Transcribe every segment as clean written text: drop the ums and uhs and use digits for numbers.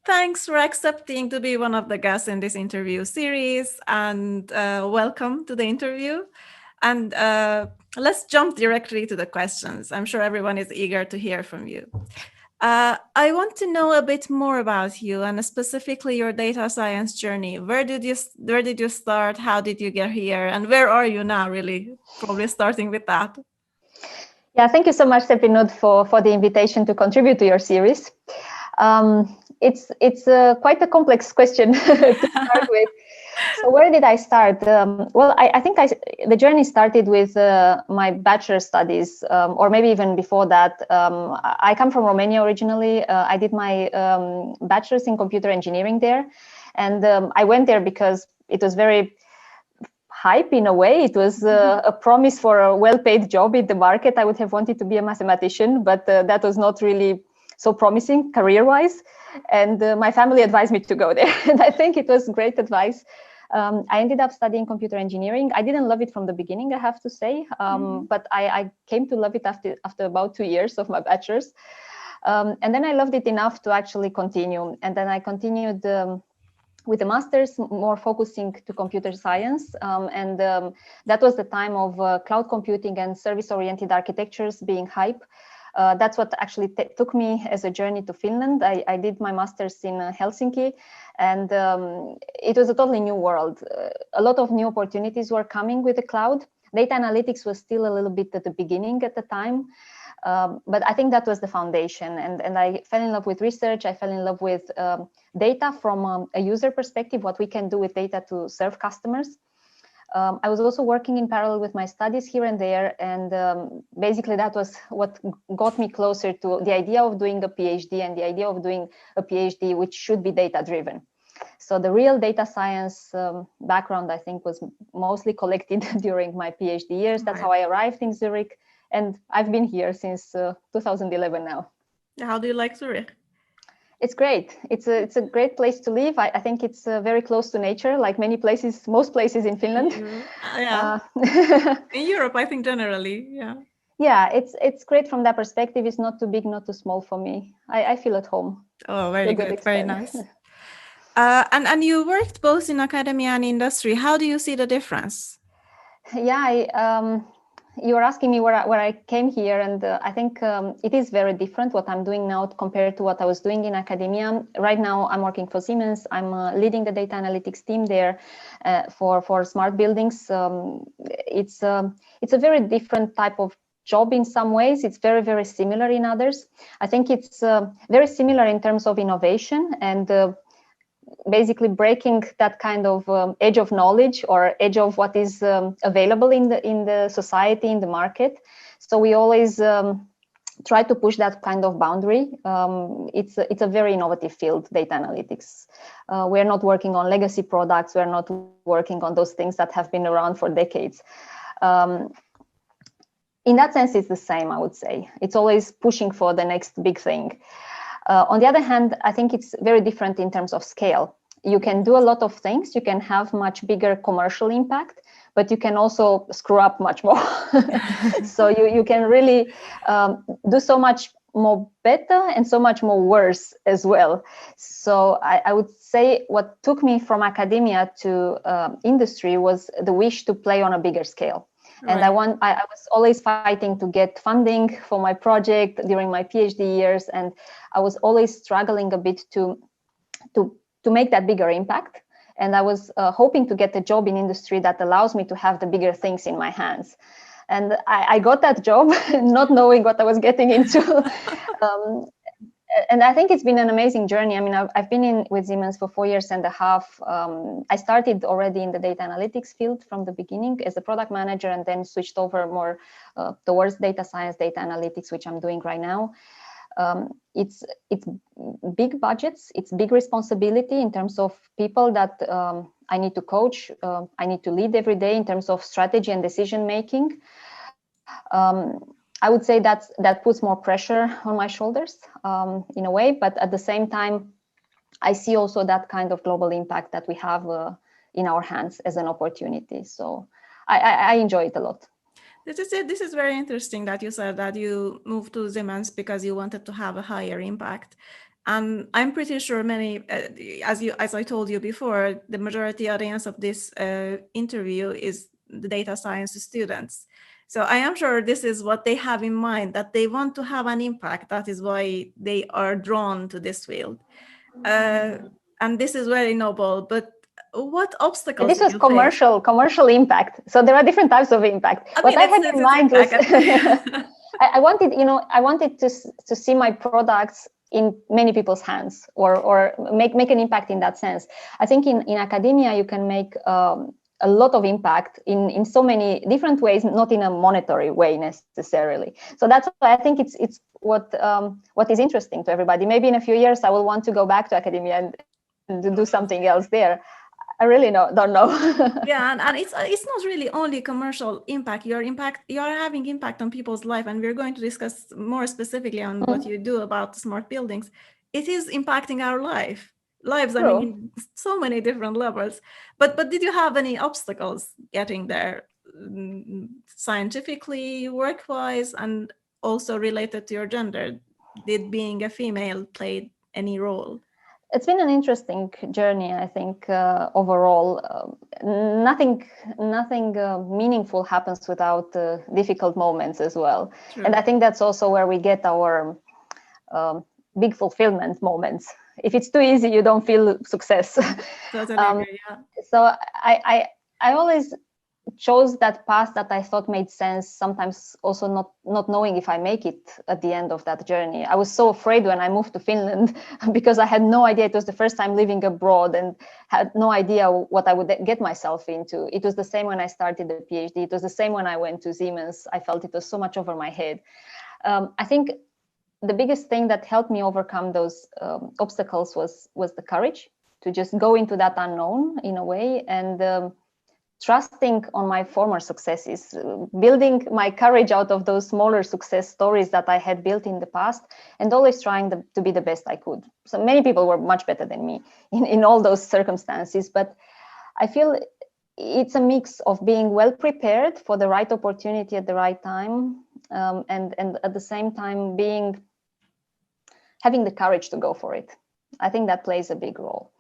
Thanks for accepting to be one of the guests in this interview series, and welcome to the interview. And let's jump directly to the questions. I'm sure everyone is eager to hear from you. I want to know a bit more about you and specifically your data science journey. Where did you start? How did you get here? And where are you now, really? Probably starting with that. Yeah, thank you so much, Sepinod, for the invitation to contribute to your series. It's quite a complex question to start with. So where did I start? Well, I think the journey started with my bachelor studies, or maybe even before that. I come from Romania originally. I did my bachelor's in computer engineering there. And I went there because it was very hype in a way. It was a promise for a well-paid job in the market. I would have wanted to be a mathematician, but that was not really so promising career-wise. And my family advised me to go there. And I think it was great advice. I ended up studying computer engineering. I didn't love it from the beginning, I have to say, but I came to love it after about 2 years of my bachelor's. And then I loved it enough to actually continue. And then I continued with a master's, more focusing to computer science. That was the time of cloud computing and service-oriented architectures being hype. That's what actually took me as a journey to Finland. I did my master's in Helsinki, and it was a totally new world. A lot of new opportunities were coming with the cloud. Data analytics was still a little bit at the beginning at the time. But I think that was the foundation. And I fell in love with research. I fell in love with data from a user perspective, what we can do with data to serve customers. I was also working in parallel with my studies here and there. And basically, that was what got me closer to the idea of doing a PhD and the idea of doing a PhD, which should be data-driven. So the real data science background, I think, was mostly collected during my PhD years. That's how I arrived in Zurich. And I've been here since 2011 now. How do you like Zurich? It's great. It's a great place to live. I think it's very close to nature, like many places, most places in Finland. Yeah. In Europe, I think generally, yeah. Yeah, it's great from that perspective. It's not too big, not too small for me. I feel at home. Oh, very good. Very nice. And you worked both in academia and industry. How do you see the difference? Yeah, you were asking me where I came here, and I think it is very different what I'm doing now compared to what I was doing in academia. Right now, I'm working for Siemens. I'm leading the data analytics team there for smart buildings. It's a very different type of job in some ways. It's very, very similar in others. I think it's very similar in terms of innovation and basically breaking that kind of edge of knowledge or edge of what is available in the society, in the market. So we always try to push that kind of boundary. It's a very innovative field, data analytics. We're not working on legacy products. We're not working on those things that have been around for decades. In that sense, it's the same, I would say. It's always pushing for the next big thing. On the other hand, I think it's very different in terms of scale. You can do a lot of things. You can have much bigger commercial impact, but you can also screw up much more. So you can really do so much more better and so much more worse as well. So I would say what took me from academia to industry was the wish to play on a bigger scale. And I was always fighting to get funding for my project during my PhD years, and I was always struggling a bit to make that bigger impact. And I was hoping to get a job in industry that allows me to have the bigger things in my hands. And I got that job, not knowing what I was getting into. And I think it's been an amazing journey. I mean, I've been with Siemens for 4.5 years. I started already in the data analytics field from the beginning as a product manager, and then switched over more towards data science, data analytics, which I'm doing right now. It's big budgets, it's big responsibility in terms of people that I need to coach, I need to lead every day in terms of strategy and decision making. I would say that puts more pressure on my shoulders in a way, but at the same time, I see also that kind of global impact that we have in our hands as an opportunity. So I enjoy it a lot. This is very interesting that you said that you moved to Siemens because you wanted to have a higher impact. And I'm pretty sure many, as I told you before, the majority audience of this interview is the data science students. So I am sure this is what they have in mind, that they want to have an impact. That is why they are drawn to this field. And this is very noble. But what And obstacles this did was you face? commercial impact. So there are different types of impact. I What mean, I had in it's mind was impact. I wanted, I wanted to see my products in many people's hands, or make an impact in that sense. I think in academia you can make a lot of impact in so many different ways, not in a monetary way necessarily. So that's why I think it's what is interesting to everybody. Maybe in a few years I will want to go back to academia and to do something else there. I really don't know. Yeah, and it's not really only commercial impact. You're having impact on people's life, and we're going to discuss more specifically on what you do about smart buildings. It is impacting our lives. I mean, True. in so many different levels. But did you have any obstacles getting there, scientifically, work-wise, and also related to your gender? Did being a female play any role? It's been an interesting journey, I think, overall. Nothing meaningful happens without difficult moments as well. True. And I think that's also where we get our big fulfillment moments. If it's too easy, you don't feel success. Totally agree, yeah. So I always chose that path that I thought made sense, sometimes also not knowing if I make it at the end of that journey. I was so afraid when I moved to Finland because I had no idea. It was the first time living abroad and had no idea what I would get myself into. It was the same when I started the PhD. It was the same when I went to Siemens. I felt it was so much over my head. I think the biggest thing that helped me overcome those obstacles was the courage to just go into that unknown in a way, and trusting on my former successes, building my courage out of those smaller success stories that I had built in the past, and always trying to be the best I could. So many people were much better than me in all those circumstances, but I feel it's a mix of being well prepared for the right opportunity at the right time, and at the same time having the courage to go for it. I think that plays a big role.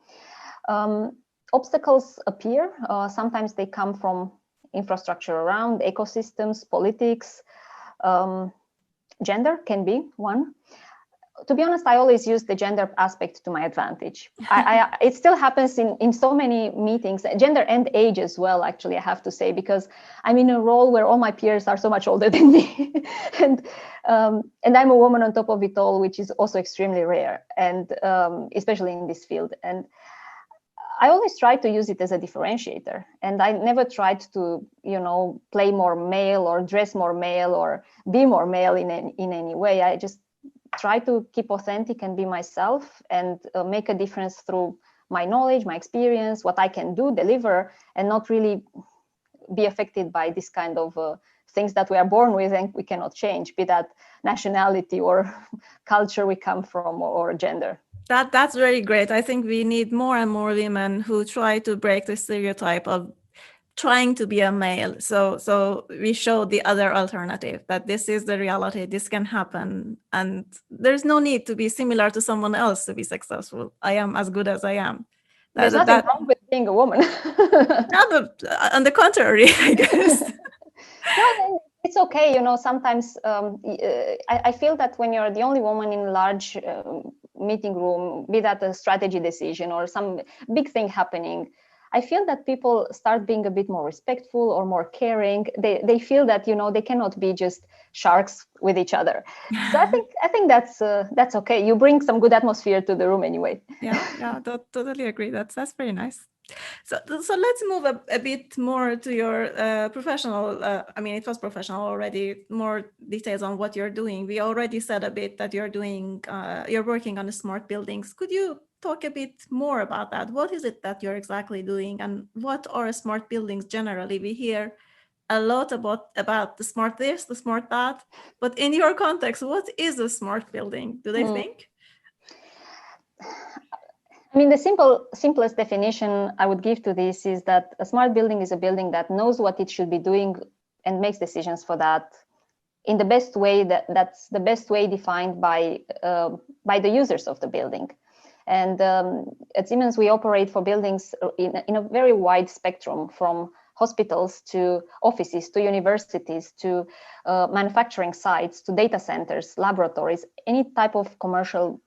Obstacles appear. Sometimes they come from infrastructure around, ecosystems, politics. Gender can be one. To be honest, I always use the gender aspect to my advantage. It still happens in so many meetings, gender and age as well, actually, I have to say, because I'm in a role where all my peers are so much older than me. and I'm a woman on top of it all, which is also extremely rare, and especially in this field. And I always try to use it as a differentiator, and I never tried to, play more male or dress more male or be more male in any way. I just try to keep authentic and be myself, and make a difference through my knowledge, my experience, what I can do, deliver, and not really be affected by this kind of things that we are born with and we cannot change, be that nationality or culture we come from or gender. That's very great. I think we need more and more women who try to break the stereotype of trying to be a male. So we show the other alternative, that this is the reality, this can happen, and there's no need to be similar to someone else to be successful. I am as good as I am. There's nothing wrong with being a woman. On the contrary, I guess. No, it's okay. Sometimes I feel that when you're the only woman in a large meeting room, be that a strategy decision or some big thing happening, I feel that people start being a bit more respectful or more caring. They feel that they cannot be just sharks with each other. So I think that's okay. You bring some good atmosphere to the room anyway. Yeah, totally agree. That's very nice. So let's move a bit more to your professional. I mean, it was professional already. More details on what you're doing. We already said a bit that you're doing. You're working on the smart buildings. Could you talk a bit more about that? What is it that you're exactly doing, and what are smart buildings generally? We hear a lot about the smart this, the smart that, but in your context, what is a smart building, do they think? I mean, the simplest definition I would give to this is that a smart building is a building that knows what it should be doing and makes decisions for that in the best way that's the best way defined by the users of the building. And at Siemens, we operate for buildings in a very wide spectrum, from hospitals to offices to universities to manufacturing sites to data centers, laboratories, any type of commercial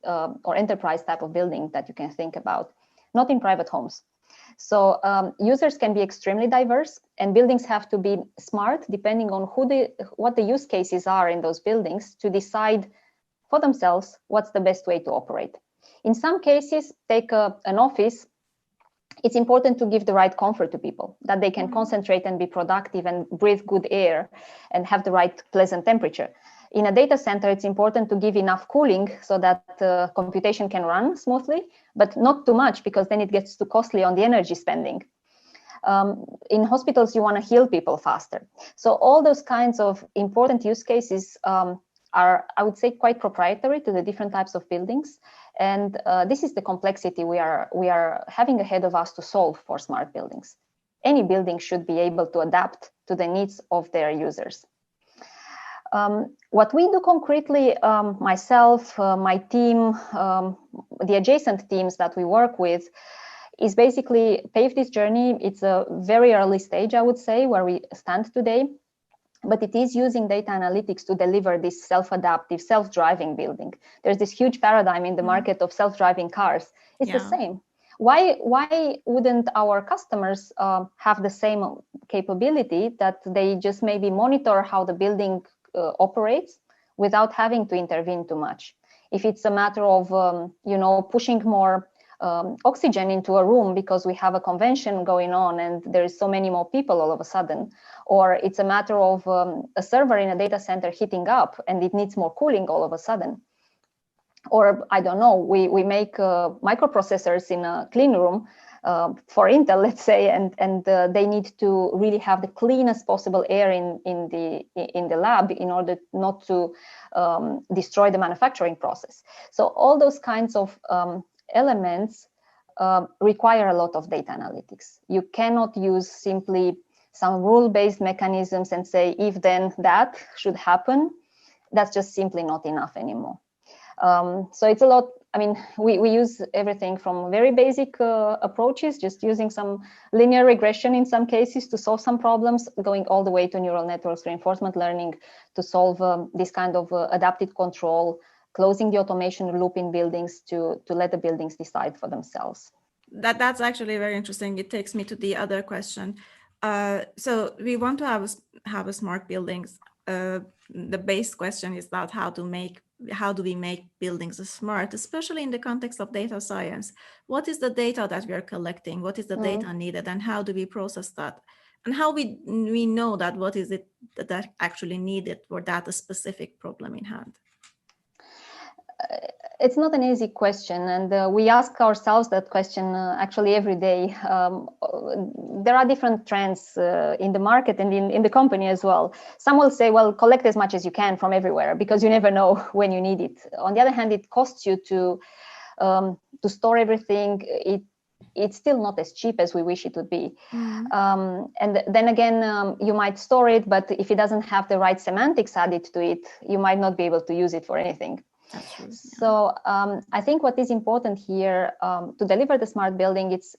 or enterprise type of building that you can think about, not in private homes. So users can be extremely diverse, and buildings have to be smart depending on what the use cases are in those buildings to decide for themselves what's the best way to operate. In some cases, take an office, it's important to give the right comfort to people, that they can concentrate and be productive and breathe good air and have the right pleasant temperature. In a data center, it's important to give enough cooling so that computation can run smoothly, but not too much, because then it gets too costly on the energy spending. In hospitals, you want to heal people faster. So all those kinds of important use cases are, I would say, quite proprietary to the different types of buildings. And this is the complexity we are having ahead of us to solve for smart buildings. Any building should be able to adapt to the needs of their users. What we do concretely, myself, my team, the adjacent teams that we work with, is basically pave this journey. It's a very early stage, I would say, where we stand today, but it is using data analytics to deliver this self-adaptive, self-driving building. There's this huge paradigm in the market of self-driving cars. It's the same. Why wouldn't our customers have the same capability, that they just maybe monitor how the building operates without having to intervene too much? If it's a matter of pushing more oxygen into a room because we have a convention going on and there is so many more people all of a sudden, or it's a matter of a server in a data center heating up and it needs more cooling all of a sudden, or I don't know, we make microprocessors in a clean room for Intel, let's say, and they need to really have the cleanest possible air in the lab in order not to destroy the manufacturing process. So all those kinds of elements require a lot of data analytics. You cannot use simply some rule-based mechanisms and say, if then that should happen. That's just simply not enough anymore. So it's a lot. I mean, we use everything from very basic approaches, just using some linear regression in some cases to solve some problems, going all the way to neural networks, reinforcement learning to solve this kind of adaptive control, closing the automation loop in buildings to let the buildings decide for themselves. That's actually very interesting. It takes me to the other question. So we want to have a smart buildings. The base question is about how do we make buildings smart, especially in the context of data science? What is the data that we are collecting? What is the data needed, and how do we process that? And how we know that what is it that actually needed for that specific problem in hand? It's not an easy question, and we ask ourselves that question actually every day. There are different trends in the market and in the company as well. Some will say, well, collect as much as you can from everywhere because you never know when you need it. On the other hand, it costs you to store everything. It's still not as cheap as we wish it would be. And then again, you might store it, but if it doesn't have the right semantics added to it, you might not be able to use it for anything. That's true. So I think what is important here to deliver the smart building, it's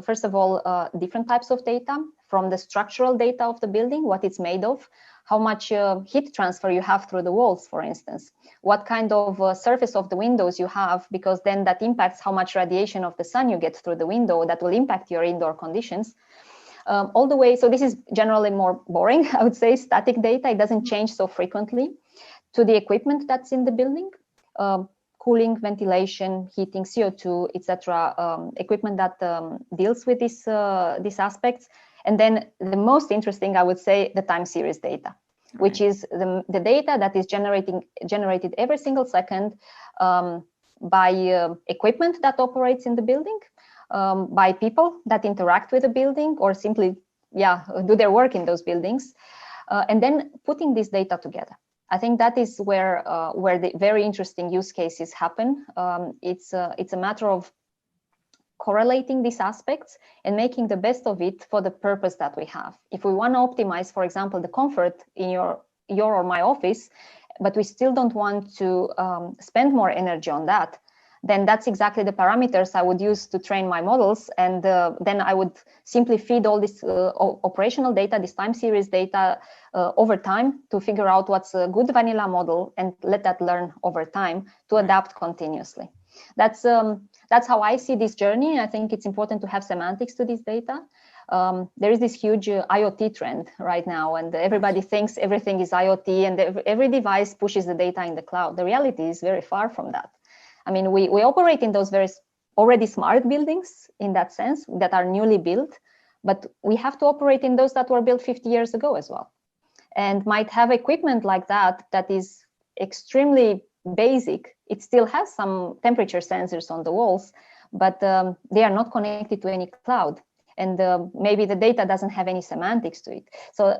first of all, different types of data, from the structural data of the building, what it's made of, how much heat transfer you have through the walls, for instance, what kind of surface of the windows you have, because then that impacts how much radiation of the sun you get through the window, that will impact your indoor conditions. All the way, so this is generally more boring, I would say, static data. It doesn't change so frequently, to the equipment that's in the building. Cooling, ventilation, heating, CO2, etc. Equipment that deals with these aspects. And then the most interesting, I would say, the time series data, which is the data that is generated every single second by equipment that operates in the building, by people that interact with the building or simply do their work in those buildings, and then putting this data together. I think that is where the very interesting use cases happen. It's a matter of correlating these aspects and making the best of it for the purpose that we have. If we want to optimize, for example, the comfort in your your or my office, but we still don't want to spend more energy on that, then that's exactly the parameters I would use to train my models. And then I would simply feed all this operational data, this time series data over time to figure out what's a good vanilla model and let that learn over time to adapt continuously. That's how I see this journey. I think it's important to have semantics to this data. There is this huge IoT trend right now, and everybody thinks everything is IoT and every device pushes the data in the cloud. The reality is very far from that. I mean, we operate in those very already smart buildings in that sense that are newly built, but we have to operate in those that were built 50 years ago as well, and might have equipment like that is extremely basic. It still has some temperature sensors on the walls, but they are not connected to any cloud. And maybe the data doesn't have any semantics to it. So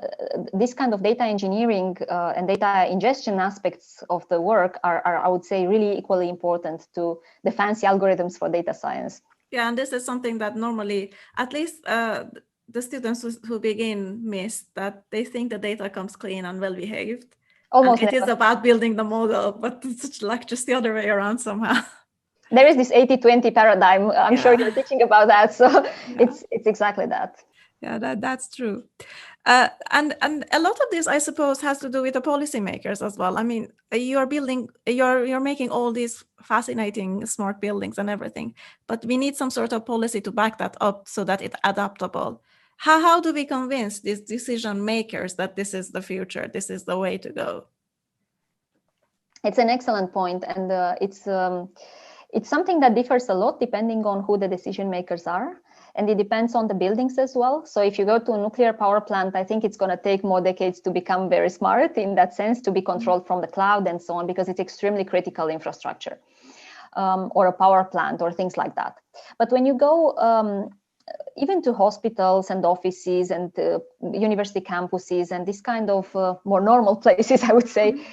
this kind of data engineering and data ingestion aspects of the work are, I would say, really equally important to the fancy algorithms for data science. Yeah, and this is something that normally, at least the students who begin miss, that they think the data comes clean and well behaved. Almost and it never. is about building the model, but it's like just the other way around somehow. There is this 80-20 paradigm. I'm sure you're teaching about that. So it's exactly that. Yeah, that's true. And a lot of this, I suppose, has to do with the policymakers as well. I mean, you're making all these fascinating smart buildings and everything, but we need some sort of policy to back that up so that it's adaptable. How do we convince these decision makers that this is the future, this is the way to go? It's an excellent point, and it's something that differs a lot depending on who the decision makers are. And it depends on the buildings as well. So if you go to a nuclear power plant, I think it's going to take more decades to become very smart in that sense, to be controlled from the cloud and so on, because it's extremely critical infrastructure, or a power plant or things like that. But when you go even to hospitals and offices and university campuses and this kind of more normal places, I would say,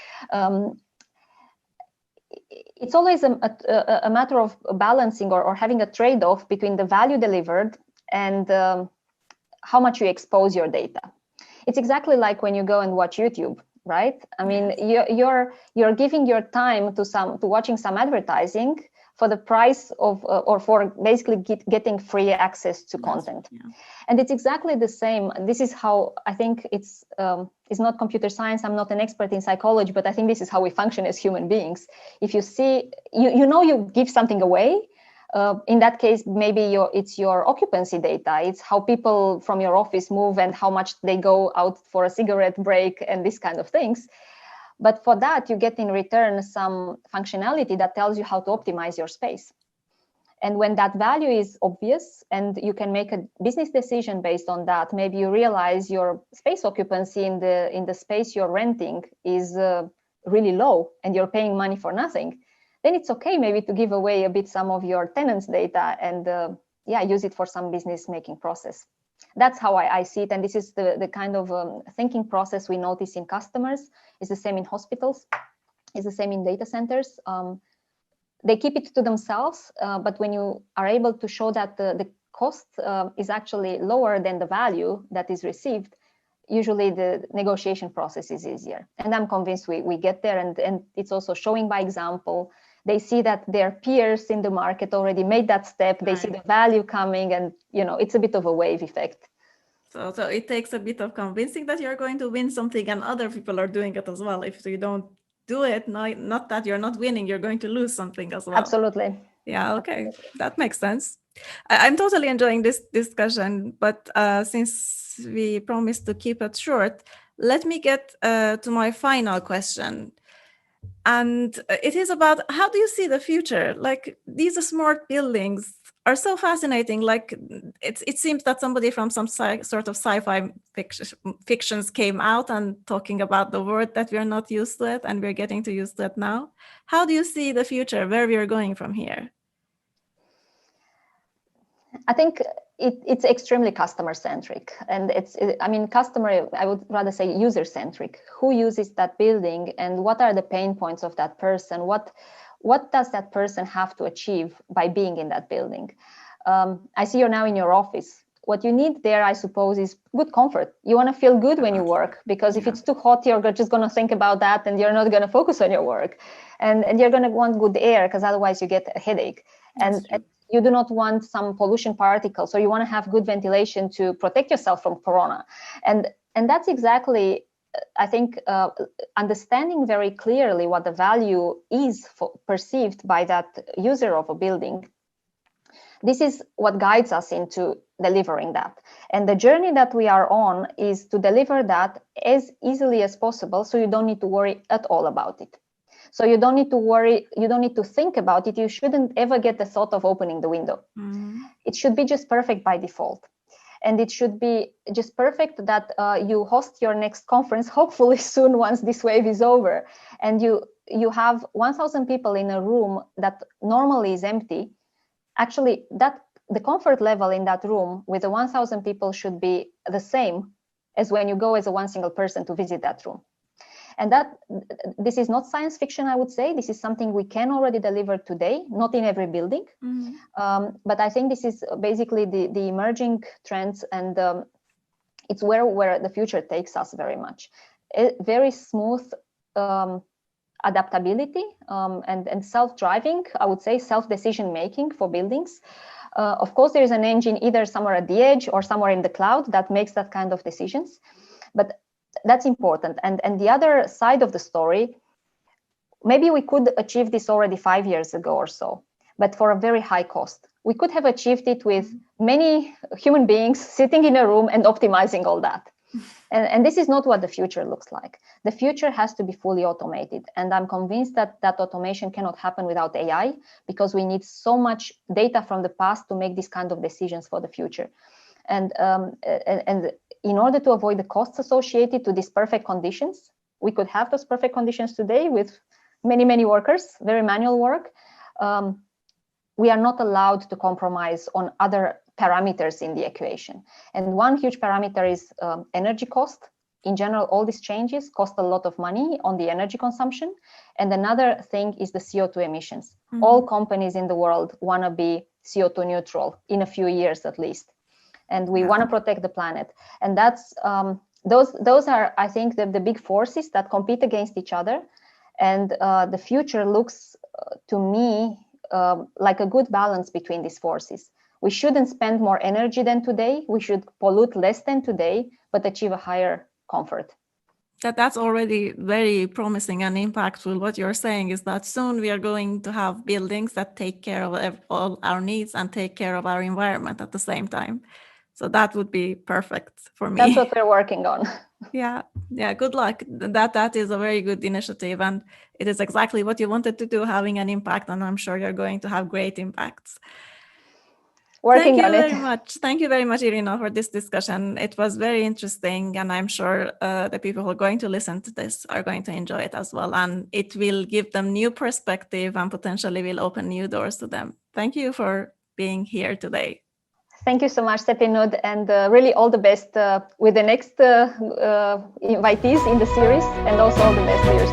it's always a matter of balancing or having a trade-off between the value delivered and how much you expose your data. It's exactly like when you go and watch YouTube, right? I mean, you're giving your time to watching some advertising for the price of or for basically getting free access to content. Yeah. And it's exactly the same. This is how I think it's not computer science. I'm not an expert in psychology, but I think this is how we function as human beings. If you see, you give something away. In that case, maybe it's your occupancy data. It's how people from your office move and how much they go out for a cigarette break and this kind of things. But for that, you get in return some functionality that tells you how to optimize your space. And when that value is obvious and you can make a business decision based on that, maybe you realize your space occupancy in the space you're renting is really low and you're paying money for nothing, then it's okay maybe to give away a bit some of your tenants' data and use it for some business making process. That's how I see it. And this is the kind of thinking process we notice in customers. It's the same in hospitals. It's the same in data centers. They keep it to themselves, but when you are able to show that the cost is actually lower than the value that is received, usually the negotiation process is easier. And I'm convinced we get there. And it's also showing by example. They see that their peers in the market already made that step. They see the value coming, and it's a bit of a wave effect. So it takes a bit of convincing that you're going to win something, and other people are doing it as well. If you don't do it, not that you're not winning, you're going to lose something as well. Absolutely. Yeah, okay. That makes sense. I'm totally enjoying this discussion, but since we promised to keep it short, let me get to my final question. And it is about, how do you see the future? Like, these smart buildings are so fascinating. Like, it seems that somebody from some sort of sci-fi fictions came out and talking about the word that we're not used to it, and we're getting to use it now. How do you see the future, where we are going from here? I think it's extremely customer-centric, and customer, I would rather say user-centric. Who uses that building, and what are the pain points of that person? What does that person have to achieve by being in that building? I see you're now in your office. what you need there, I suppose, is good comfort. You want to feel good when you work, because if it's too hot, you're just going to think about that and you're not going to focus on your work. And you're going to want good air, because otherwise you get a headache. And you do not want some pollution particles. So you want to have good ventilation to protect yourself from corona. And that's exactly, I think, understanding very clearly what the value is perceived by that user of a building. This is what guides us into delivering that. And the journey that we are on is to deliver that as easily as possible, so you don't need to worry at all about it. So you don't need to worry, you don't need to think about it. You shouldn't ever get the thought of opening the window. It should be just perfect by default. And it should be just perfect that you host your next conference, hopefully soon, once this wave is over. And you have 1,000 people in a room that normally is empty. Actually, the comfort level in that room with the 1,000 people should be the same as when you go as a one single person to visit that room. And this is not science fiction, I would say. This is something we can already deliver today, not in every building. But I think this is basically the emerging trends, and it's where the future takes us very much. Very smooth adaptability and self-driving, I would say, self-decision making for buildings. Of course, there is an engine either somewhere at the edge or somewhere in the cloud that makes that kind of decisions. But that's important. And the other side of the story, maybe we could achieve this already 5 years ago or so, but for a very high cost. We could have achieved it with many human beings sitting in a room and optimizing all that. And this is not what the future looks like. The future has to be fully automated. And I'm convinced that automation cannot happen without AI, because we need so much data from the past to make these kind of decisions for the future. And in order to avoid the costs associated to these perfect conditions, we could have those perfect conditions today with many, many workers, very manual work. We are not allowed to compromise on other parameters in the equation. And one huge parameter is energy cost. In general, all these changes cost a lot of money on the energy consumption. And another thing is the CO2 emissions. All companies in the world want to be CO2 neutral in a few years at least. And we want to protect the planet. And that's those are, I think, the big forces that compete against each other. And the future looks to me like a good balance between these forces. We shouldn't spend more energy than today. We should pollute less than today, but achieve a higher comfort. That's already very promising and impactful. What you're saying is that soon we are going to have buildings that take care of all our needs and take care of our environment at the same time. So that would be perfect for me. That's what we're working on. Yeah, good luck. That is a very good initiative, and it is exactly what you wanted to do, having an impact, and I'm sure you're going to have great impacts. Working on it. Thank you very much, Irina, for this discussion. It was very interesting, and I'm sure the people who are going to listen to this are going to enjoy it as well, and it will give them new perspective and potentially will open new doors to them. Thank you for being here today. Thank you so much, Stepinud, and really all the best with the next invitees in the series, and also all the best to yours.